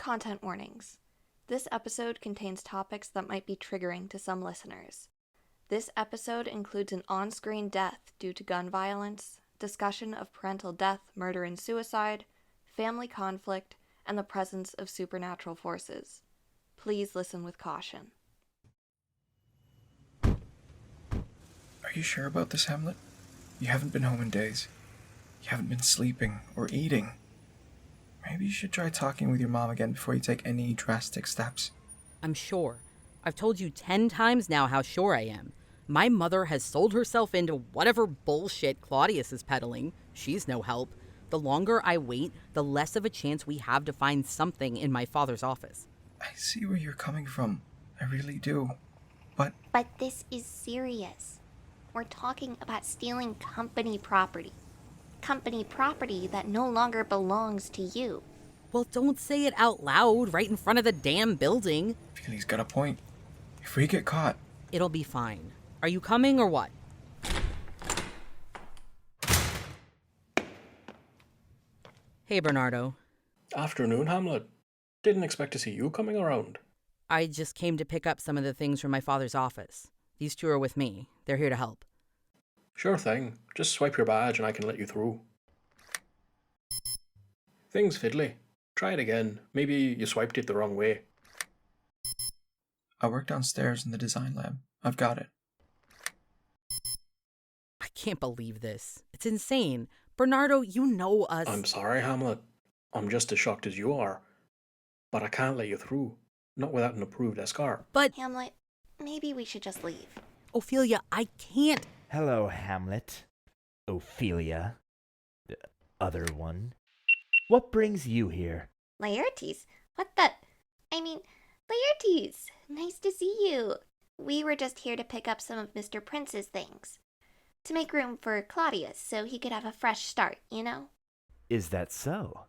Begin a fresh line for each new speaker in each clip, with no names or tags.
Content warnings. This episode contains topics that might be triggering to some listeners. This episode includes an on-screen death due to gun violence, discussion of parental death, murder, and suicide, family conflict, and the presence of supernatural forces. Please listen with caution.
Are you sure about this, Hamlet? You haven't been home in days. You haven't been sleeping or eating. Maybe you should try talking with your mom again before you take any drastic steps.
I'm sure. I've told you 10 times now how sure I am. My mother has sold herself into whatever bullshit Claudius is peddling. She's no help. The longer I wait, the less of a chance we have to find something in my father's office.
I see where you're coming from. I really do. But
this is serious. We're talking about stealing company property. Company property that no longer belongs to you.
Well, don't say it out loud right in front of the damn building.
Ophelia's got a point. If we get caught...
It'll be fine. Are you coming or what? Hey, Bernardo.
Afternoon, Hamlet. Didn't expect to see you coming around.
I just came to pick up some of the things from my father's office. These two are with me. They're here to help.
Sure thing. Just swipe your badge and I can let you through. Thing's fiddly. Try it again. Maybe you swiped it the wrong way.
I work downstairs in the design lab. I've got it.
I can't believe this. It's insane. Bernardo, you know us.
I'm sorry, Hamlet. I'm just as shocked as you are. But I can't let you through. Not without an approved escort.
But,
Hamlet, maybe we should just leave.
Ophelia, I can't.
Hello, Hamlet. Ophelia. The other one. What brings you here?
Laertes? Laertes! Nice to see you. We were just here to pick up some of Mr. Prince's things. To make room for Claudius so he could have a fresh start, you know?
Is that so?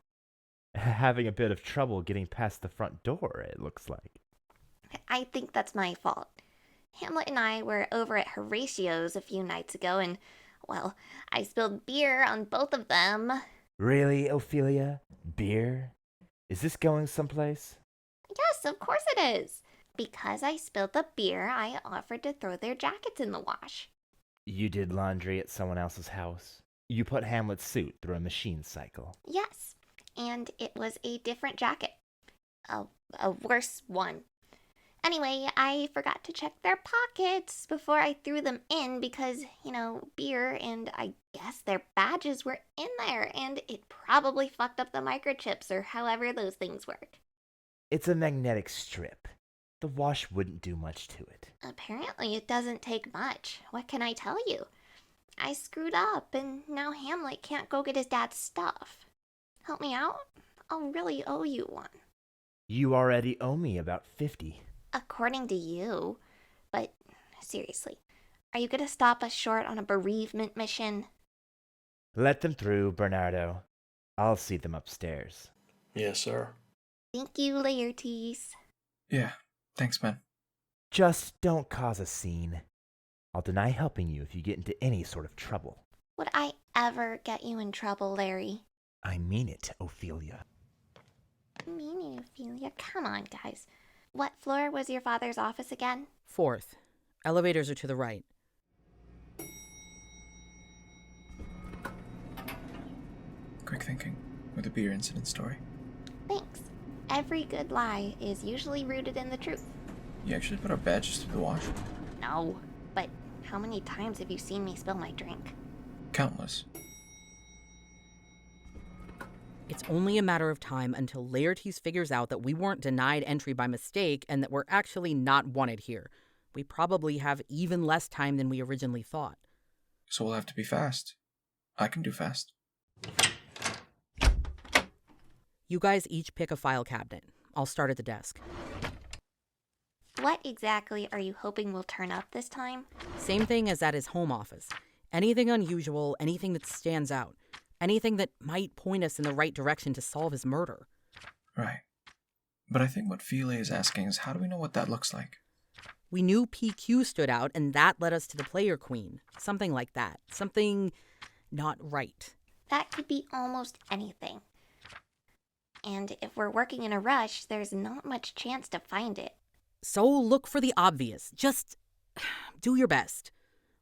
Having a bit of trouble getting past the front door, it looks like.
I think that's my fault. Hamlet and I were over at Horatio's a few nights ago and, well, I spilled beer on both of them.
Really, Ophelia? Beer? Is this going someplace?
Yes, of course it is. Because I spilled the beer, I offered to throw their jackets in the wash.
You did laundry at someone else's house? You put Hamlet's suit through a machine cycle?
Yes, and it was a different jacket. A worse one. Anyway, I forgot to check their pockets before I threw them in because, beer and I guess their badges were in there and it probably fucked up the microchips or however those things work.
It's a magnetic strip. The wash wouldn't do much to it.
Apparently it doesn't take much. What can I tell you? I screwed up and now Hamlet can't go get his dad's stuff. Help me out? I'll really owe you one.
You already owe me about 50.
According to you. But seriously, are you gonna stop us short on a bereavement mission?
Let them through, Bernardo. I'll see them upstairs.
Yes, sir.
Thank you, Laertes.
Yeah, thanks, man.
Just don't cause a scene. I'll deny helping you if you get into any sort of trouble.
Would I ever get you in trouble, Larry?
I mean it, Ophelia.
Meaning, Ophelia? Come on, guys. What floor was your father's office again?
4th. Elevators are to the right.
Quick thinking with the beer incident story.
Thanks. Every good lie is usually rooted in the truth.
You actually put our badges through the wash?
No, but how many times have you seen me spill my drink?
Countless.
It's only a matter of time until Laertes figures out that we weren't denied entry by mistake and that we're actually not wanted here. We probably have even less time than we originally thought.
So we'll have to be fast. I can do fast.
You guys each pick a file cabinet. I'll start at the desk.
What exactly are you hoping will turn up this time?
Same thing as at his home office. Anything unusual, anything that stands out. Anything that might point us in the right direction to solve his murder.
Right. But I think what Ophelia is asking is how do we know what that looks like?
We knew PQ stood out, and that led us to the player queen. Something like that. Something not right.
That could be almost anything. And if we're working in a rush, there's not much chance to find it.
So look for the obvious. Just do your best.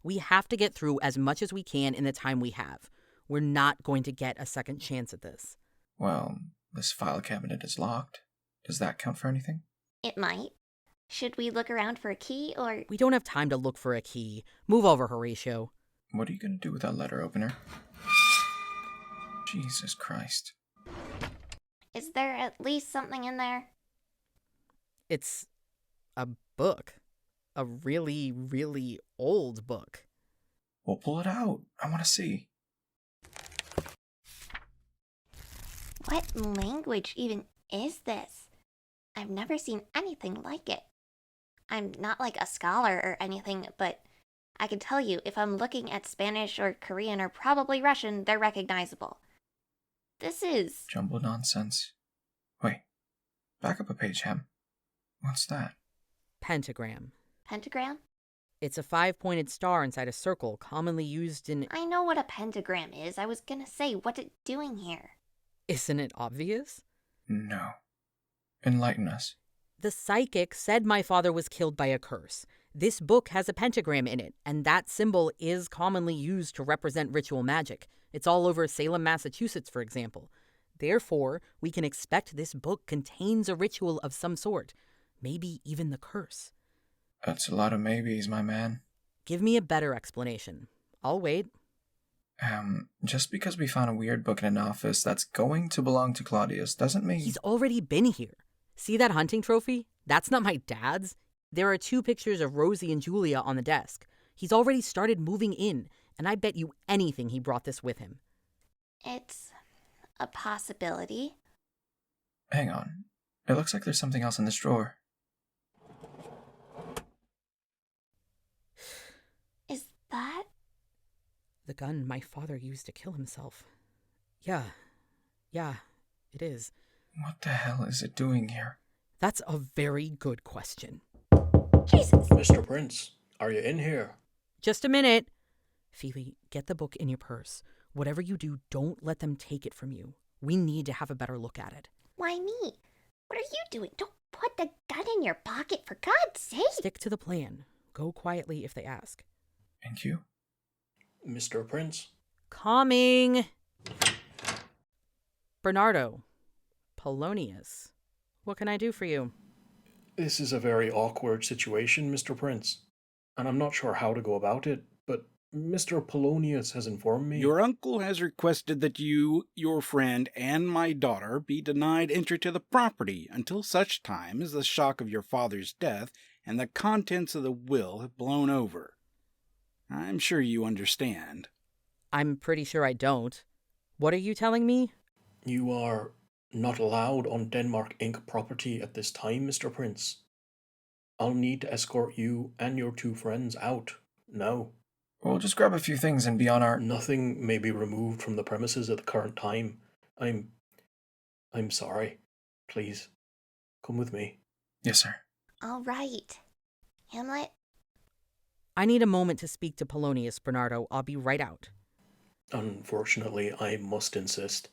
We have to get through as much as we can in the time we have. We're not going to get a second chance at this.
Well, this file cabinet is locked. Does that count for anything?
It might. Should we look around for a key, or...
We don't have time to look for a key. Move over, Horatio.
What are you going to do with that letter opener? Jesus Christ.
Is there at least something in there?
It's a book. A really, really old book.
Well, pull it out. I want to see.
What language even is this? I've never seen anything like it. I'm not like a scholar or anything, but I can tell you if I'm looking at Spanish or Korean or probably Russian, they're recognizable. This is...
Jumbo nonsense. Wait. Back up a page, Ham. What's that?
Pentagram.
Pentagram?
It's a 5-pointed star inside a circle, commonly used in...
I know what a pentagram is. I was gonna say, what's it doing here?
Isn't it obvious?
No. Enlighten us.
The psychic said my father was killed by a curse. This book has a pentagram in it, and that symbol is commonly used to represent ritual magic. It's all over Salem, Massachusetts, for example. Therefore, we can expect this book contains a ritual of some sort. Maybe even the curse.
That's a lot of maybes, my man.
Give me a better explanation. I'll wait.
Just because we found a weird book in an office that's going to belong to Claudius doesn't mean...
He's already been here. See that hunting trophy? That's not my dad's. There are 2 pictures of Rosie and Julia on the desk. He's already started moving in, and I bet you anything he brought this with him.
It's a possibility.
Hang on. It looks like there's something else in this drawer.
Is that...
The gun my father used to kill himself. Yeah, it is.
What the hell is it doing here?
That's a very good question.
Jesus!
Mr. Prince, are you in here?
Just a minute. Phoebe, get the book in your purse. Whatever you do, don't let them take it from you. We need to have a better look at it.
Why me? What are you doing? Don't put the gun in your pocket, for God's sake!
Stick to the plan. Go quietly if they ask.
Thank you.
Mr. Prince?
Coming! Bernardo. Polonius. What can I do for you?
This is a very awkward situation, Mr. Prince, and I'm not sure how to go about it, but Mr. Polonius has informed me...
Your uncle has requested that you, your friend, and my daughter be denied entry to the property until such time as the shock of your father's death and the contents of the will have blown over. I'm sure you understand.
I'm pretty sure I don't. What are you telling me?
You are not allowed on Denmark Inc. property at this time, Mr. Prince. I'll need to escort you and your 2 friends out now.
We'll just grab a few things and be on our...
Nothing may be removed from the premises at the current time. I'm sorry. Please, come with me.
Yes, sir.
All right. Hamlet?
I need a moment to speak to Polonius, Bernardo. I'll be right out.
Unfortunately, I must insist.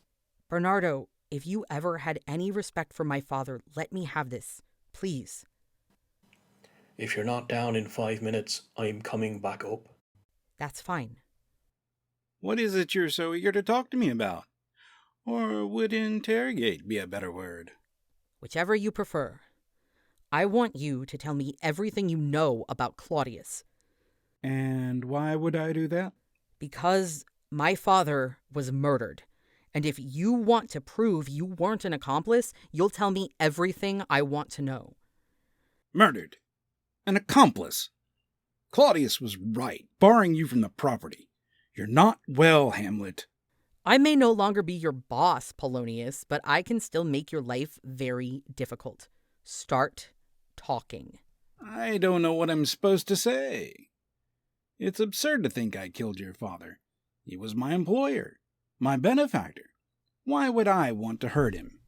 Bernardo, if you ever had any respect for my father, let me have this. Please.
If you're not down in 5 minutes, I'm coming back up.
That's fine.
What is it you're so eager to talk to me about? Or would interrogate be a better word?
Whichever you prefer. I want you to tell me everything you know about Claudius.
And why would I do that?
Because my father was murdered. And if you want to prove you weren't an accomplice, you'll tell me everything I want to know.
Murdered? An accomplice? Claudius was right, barring you from the property. You're not well, Hamlet.
I may no longer be your boss, Polonius, but I can still make your life very difficult. Start talking.
I don't know what I'm supposed to say. It's absurd to think I killed your father. He was my employer, my benefactor. Why would I want to hurt him?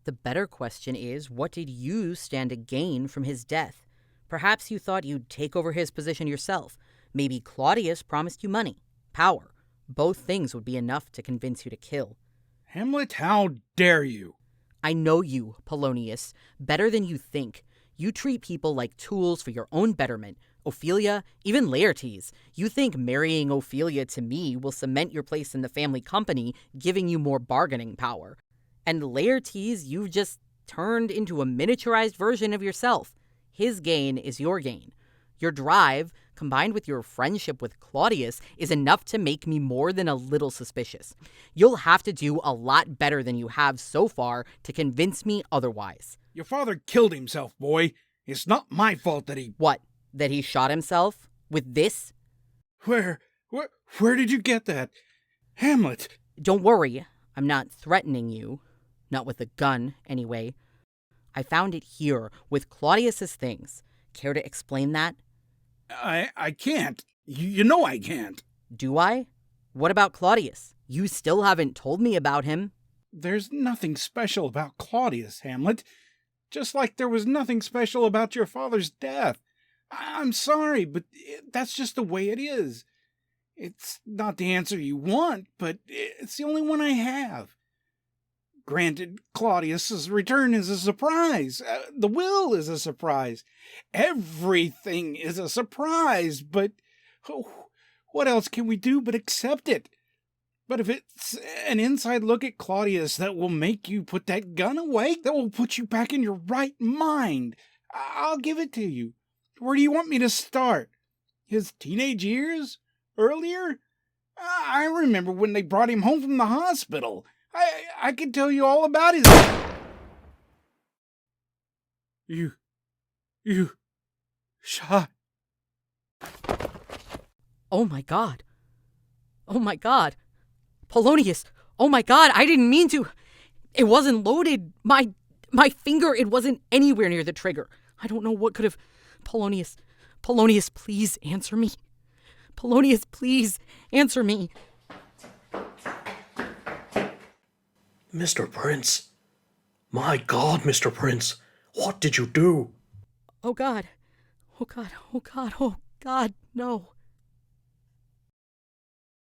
The better question is, what did you stand to gain from his death? Perhaps you thought you'd take over his position yourself. Maybe Claudius promised you money, power. Both things would be enough to convince you to kill.
Hamlet, how dare you?
I know you, Polonius, better than you think. You treat people like tools for your own betterment. Ophelia, even Laertes. You think marrying Ophelia to me will cement your place in the family company, giving you more bargaining power. And Laertes, you've just turned into a miniaturized version of yourself. His gain is your gain. Your drive, combined with your friendship with Claudius, is enough to make me more than a little suspicious. You'll have to do a lot better than you have so far to convince me otherwise.
Your father killed himself, boy. It's not my fault that he...
What? That he shot himself? With this?
Where did you get that? Hamlet!
Don't worry, I'm not threatening you. Not with a gun, anyway. I found it here, with Claudius's things. Care to explain that?
I can't. You know I can't.
Do I? What about Claudius? You still haven't told me about him.
There's nothing special about Claudius, Hamlet. Just like there was nothing special about your father's death. I'm sorry, but that's just the way it is. It's not the answer you want, but it's the only one I have. Granted, Claudius's return is a surprise. The will is a surprise. Everything is a surprise, but what else can we do but accept it? But if it's an inside look at Claudius that will make you put that gun away, that will put you back in your right mind, I'll give it to you. Where do you want me to start? His teenage years? Earlier? I remember when they brought him home from the hospital. I can tell you all about his... You shot...
Oh my god. Oh my god. Polonius, oh my god, I didn't mean to. It wasn't loaded. My finger, it wasn't anywhere near the trigger. I don't know what could have... Polonius, please answer me. Polonius, please answer me.
Mr. Prince. My God, Mr. Prince. What did you do?
Oh God. Oh God. Oh God. Oh God. No.